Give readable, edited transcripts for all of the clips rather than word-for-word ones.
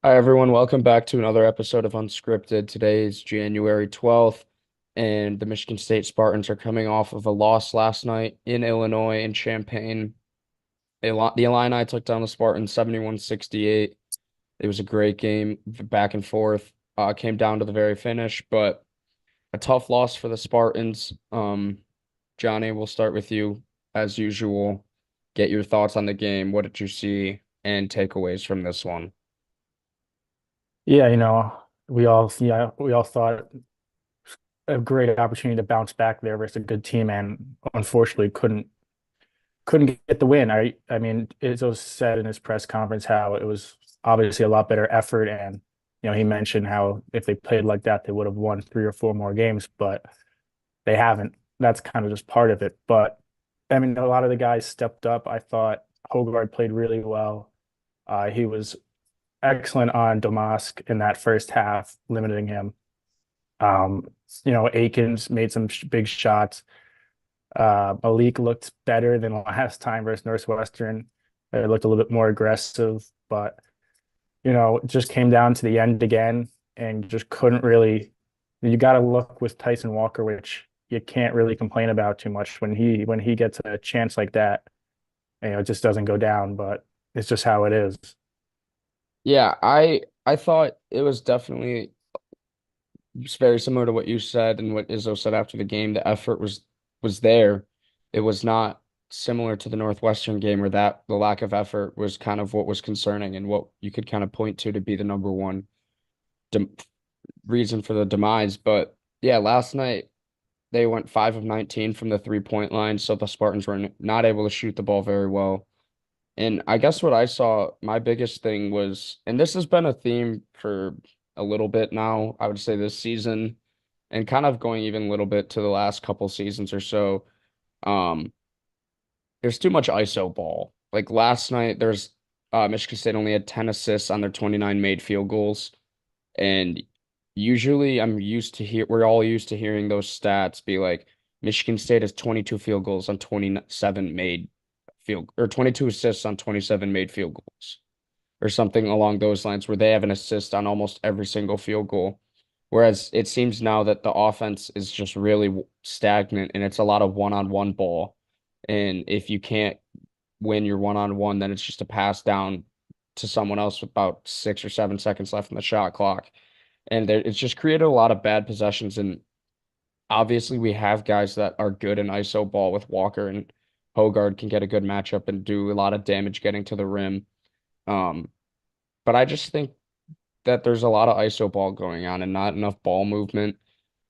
Hi, everyone. Welcome back to another episode of Unscripted. Today is January 12th, and the Michigan State Spartans are coming off of a loss last night in Illinois in Champaign. The Illini took down the Spartans 71-68. It was a great game, back and forth. Came down to the very finish, but a tough loss for the Spartans. Johnny, we'll start with you as usual. Get your thoughts on the game. What did you see and takeaways from this one? Yeah, we all thought a great opportunity to bounce back there versus a good team, and unfortunately couldn't get the win. I mean, Izzo said in his press conference how it was obviously a lot better effort, and he mentioned how if they played like that, they would have won three or four more games, but they haven't. That's kind of just part of it. But I mean, a lot of the guys stepped up. I thought Hogard played really well. He was excellent on Domask in that first half, limiting him. Um, Akins made some big shots. Malik looked better than last time versus Northwestern. It looked a little bit more aggressive, but it just came down to the end again and just couldn't really. You got to look with Tyson Walker, which you can't really complain about too much when he gets a chance like that. It just doesn't go down, but it's just how it is. Yeah, I thought it was definitely very similar to what you said and what Izzo said after the game. The effort was there. It was not similar to the Northwestern game where that the lack of effort was kind of what was concerning and what you could kind of point to be the number one dem reason for the demise. But yeah, last night they went 5 of 19 from the 3-point line, so the Spartans were not able to shoot the ball very well. And I guess what I saw, my biggest thing was, and this has been a theme for a little bit now, I would say this season, and kind of going even a little bit to the last couple seasons or so. Um, there's too much ISO ball. Like last night, there's Michigan State only had 10 assists on their 29 made field goals. And usually we're all used to hearing those stats be like Michigan State has 22 field goals on 27 made field or 22 assists on 27 made field goals or something along those lines where they have an assist on almost every single field goal. Whereas it seems now that the offense is just really stagnant and it's a lot of one-on-one ball. And if you can't win your one-on-one, then it's just a pass down to someone else with about 6 or 7 seconds left in the shot clock. And it's just created a lot of bad possessions. And obviously, we have guys that are good in ISO ball with Walker and Hogard can get a good matchup and do a lot of damage getting to the rim. Um, but I just think that there's a lot of ISO ball going on and not enough ball movement.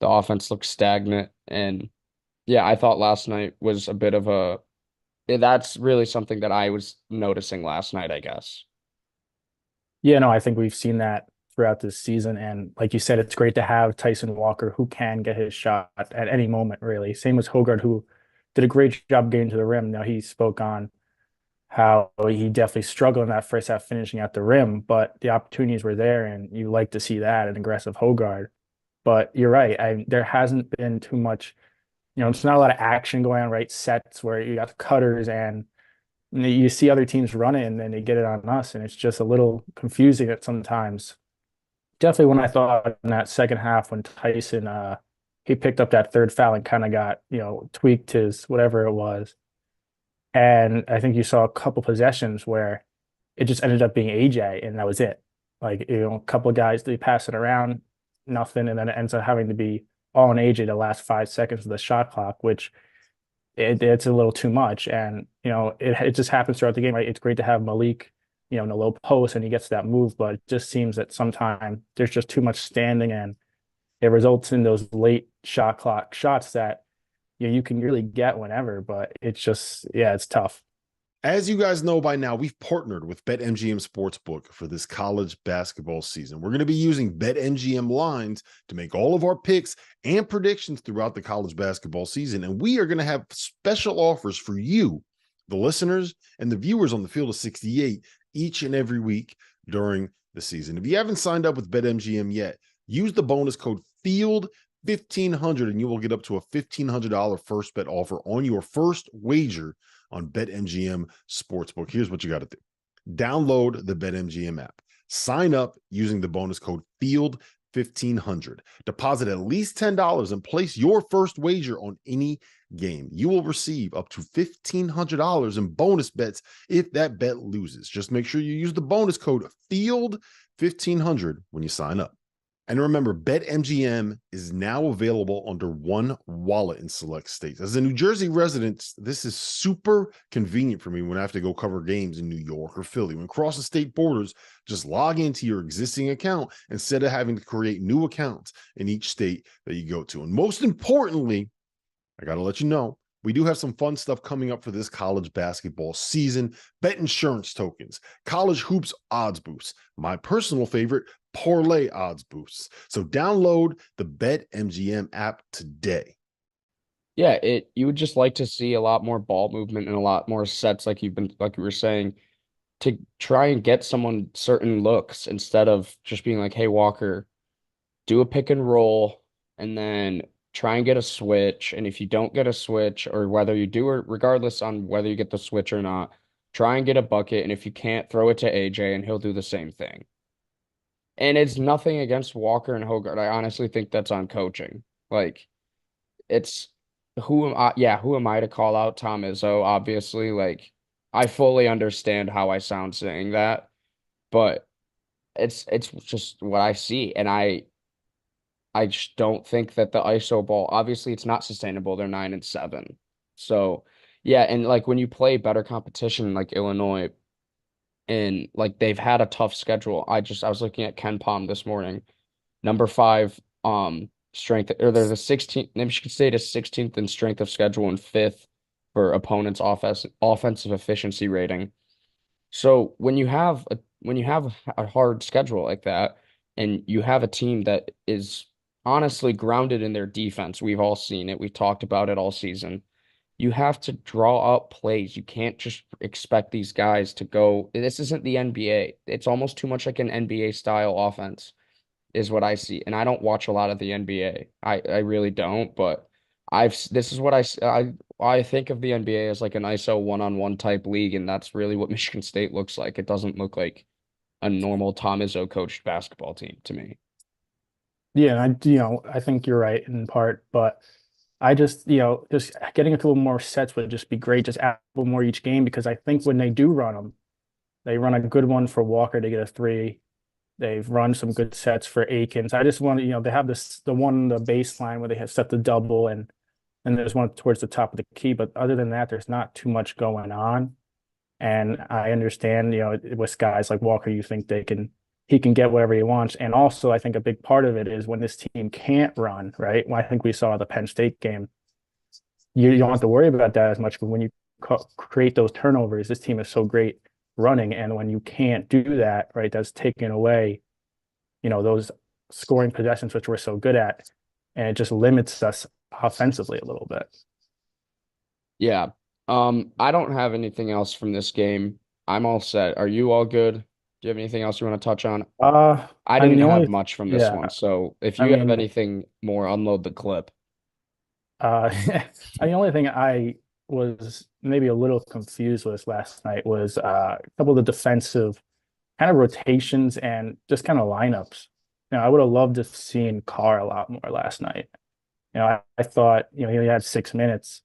The offense looks stagnant. And yeah, I thought last night was a bit of that's really something that I was noticing last night, I guess. Yeah, no, I think we've seen that throughout this season. And like you said, it's great to have Tyson Walker who can get his shot at any moment, really. Same as Hogard, who did a great job getting to the rim. Now he spoke on how he definitely struggled in that first half finishing at the rim, but the opportunities were there, and you like to see that an aggressive Hogard. But you're right. There hasn't been too much, it's not a lot of action going on, right? Sets where you got the cutters and you see other teams run it and then they get it on us, and it's just a little confusing at sometimes. Definitely when I thought in that second half when Tyson he picked up that third foul and kind of got, tweaked his whatever it was. And I think you saw a couple possessions where it just ended up being AJ and that was it. Like, a couple of guys, they pass it around, nothing, and then it ends up having to be all on AJ the last 5 seconds of the shot clock, which it's a little too much. And, it just happens throughout the game, right? It's great to have Malik, in the low post and he gets that move, but it just seems that sometimes there's just too much standing and it results in those late shot clock shots that you can really get whenever, but it's just, yeah, it's tough. As you guys know by now, we've partnered with BetMGM Sportsbook for this college basketball season. We're going to be using BetMGM lines to make all of our picks and predictions throughout the college basketball season. And we are going to have special offers for you, the listeners, and the viewers on the Field of 68 each and every week during the season. If you haven't signed up with BetMGM yet, use the bonus code FIELD1500 and you will get up to a $1,500 first bet offer on your first wager on BetMGM Sportsbook. Here's what you got to do. Download the BetMGM app. Sign up using the bonus code FIELD1500. Deposit at least $10 and place your first wager on any game. You will receive up to $1,500 in bonus bets if that bet loses. Just make sure you use the bonus code FIELD1500 when you sign up. And remember, BetMGM is now available under one wallet in select states. As a New Jersey resident, this is super convenient for me when I have to go cover games in New York or Philly. When crossing state borders, just log into your existing account instead of having to create new accounts in each state that you go to. And most importantly, I got to let you know, we do have some fun stuff coming up for this college basketball season. Bet insurance tokens, college hoops odds boosts, my personal favorite, parlay odds boosts. So download the BetMGM app today. Yeah, you would just like to see a lot more ball movement and a lot more sets like you were saying to try and get someone certain looks instead of just being like, "Hey Walker, do a pick and roll and then try and get a switch. And if you don't get a switch or whether you do or regardless on whether you get the switch or not, try and get a bucket. And if you can't, throw it to AJ and he'll do the same thing." And it's nothing against Walker and Hogart. I honestly think that's on coaching. Like it's who am I? Yeah, who am I to call out Tom Izzo? Obviously, like I fully understand how I sound saying that, but it's just what I see, and I just don't think that the ISO ball, obviously it's not sustainable. They're 9-7. So yeah, and like when you play better competition like Illinois and like they've had a tough schedule. I was looking at Ken Palm this morning. Number five, strength or they're the 16th. Michigan State is 16th in strength of schedule and fifth for opponents' offensive efficiency rating. So when you have a hard schedule like that, and you have a team that is honestly grounded in their defense, we've all seen it. We've talked about it all season. You have to draw up plays. You can't just expect these guys to go. This isn't the NBA. It's almost too much like an NBA style offense, is what I see. And I don't watch a lot of the NBA. I really don't, but this is what I think of the NBA as like an ISO one-on-one type league, and that's really what Michigan State looks like. It doesn't look like a normal Tom Izzo coached basketball team to me. Yeah, I think you're right in part, but I just, just getting into a little more sets would just be great. Just add a little more each game because I think when they do run them, they run a good one for Walker to get a three. They've run some good sets for Akins. I just want to, they have the baseline where they have set the double and there's one towards the top of the key. But other than that, there's not too much going on. And I understand, with guys like Walker, you think he can get whatever he wants. And also, I think a big part of it is when this team can't run, right? Well, I think we saw the Penn State game. You don't have to worry about that as much, but when you create those turnovers, this team is so great running. And when you can't do that, right, that's taken away, those scoring possessions, which we're so good at. And it just limits us offensively a little bit. Yeah. I don't have anything else from this game. I'm all set. Are you all good? Do you have anything else you want to touch on? I I mean, didn't have much from this yeah, one, so if I you have mean, anything more, unload the clip. the only thing I was maybe a little confused with last night was a couple of the defensive kind of rotations and just kind of lineups. I would have loved to have seen Carr a lot more last night. I thought, he had 6 minutes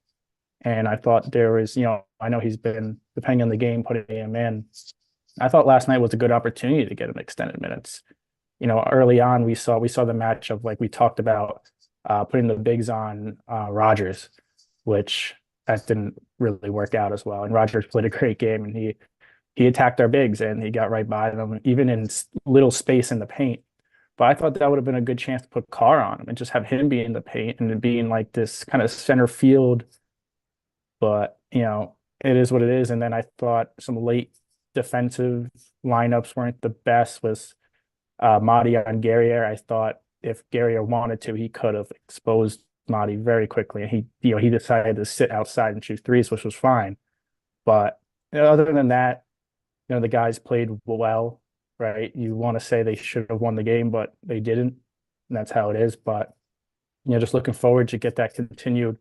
and I thought there was, I know he's been, depending on the game, putting him in. I thought last night was a good opportunity to get him extended minutes. Early on we saw the matchup like we talked about, putting the bigs on Rogers, which that didn't really work out as well. And Rogers played a great game and he attacked our bigs and he got right by them, even in little space in the paint. But I thought that would have been a good chance to put Carr on him and just have him be in the paint and being like this kind of center field. But, it is what it is. And then I thought some late defensive lineups weren't the best was Marty on Guerrier. I thought if Guerrier wanted to, he could have exposed Marty very quickly. And he decided to sit outside and shoot threes, which was fine. But other than that, the guys played well, right? You want to say they should have won the game, but they didn't. And that's how it is. But, just looking forward to get that continued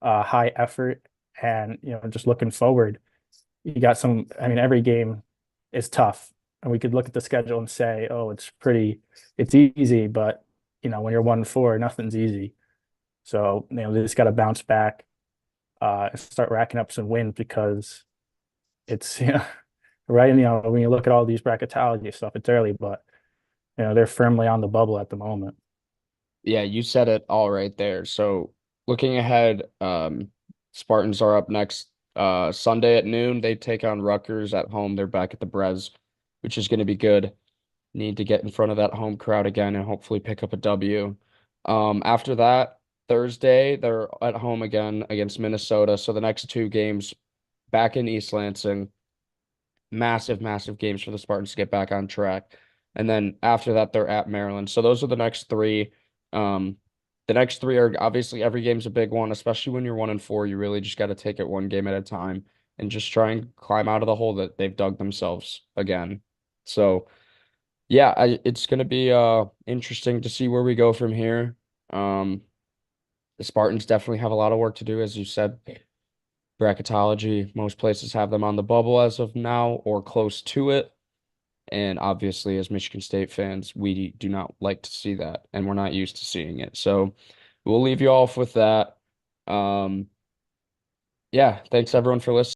high effort and, just looking forward. You got some, I mean, every game is tough, and we could look at the schedule and say, oh, it's easy, but when you're 1-4, nothing's easy. So, they just got to bounce back, and start racking up some wins because it's, right. And, when you look at all these bracketology stuff, it's early, but, they're firmly on the bubble at the moment. Yeah, you said it all right there. So looking ahead, Spartans are up next Sunday at noon. They take on Rutgers at home. They're back at the Brez, which is going to be good. Need to get in front of that home crowd again and hopefully pick up a W. After that, Thursday, they're at home again against Minnesota. So the next two games back in East Lansing, massive, massive games for the Spartans to get back on track. And then after that, they're at Maryland. So those are the next three. Um, the next three are obviously every game's a big one, especially when you're 1-4. You really just got to take it one game at a time and just try and climb out of the hole that they've dug themselves again. So yeah, it's gonna be interesting to see where we go from here. Um, the Spartans definitely have a lot of work to do, as you said. Bracketology, most places have them on the bubble as of now or close to it. And obviously, as Michigan State fans, we do not like to see that, and we're not used to seeing it. So we'll leave you off with that. Um, yeah, thanks everyone for listening.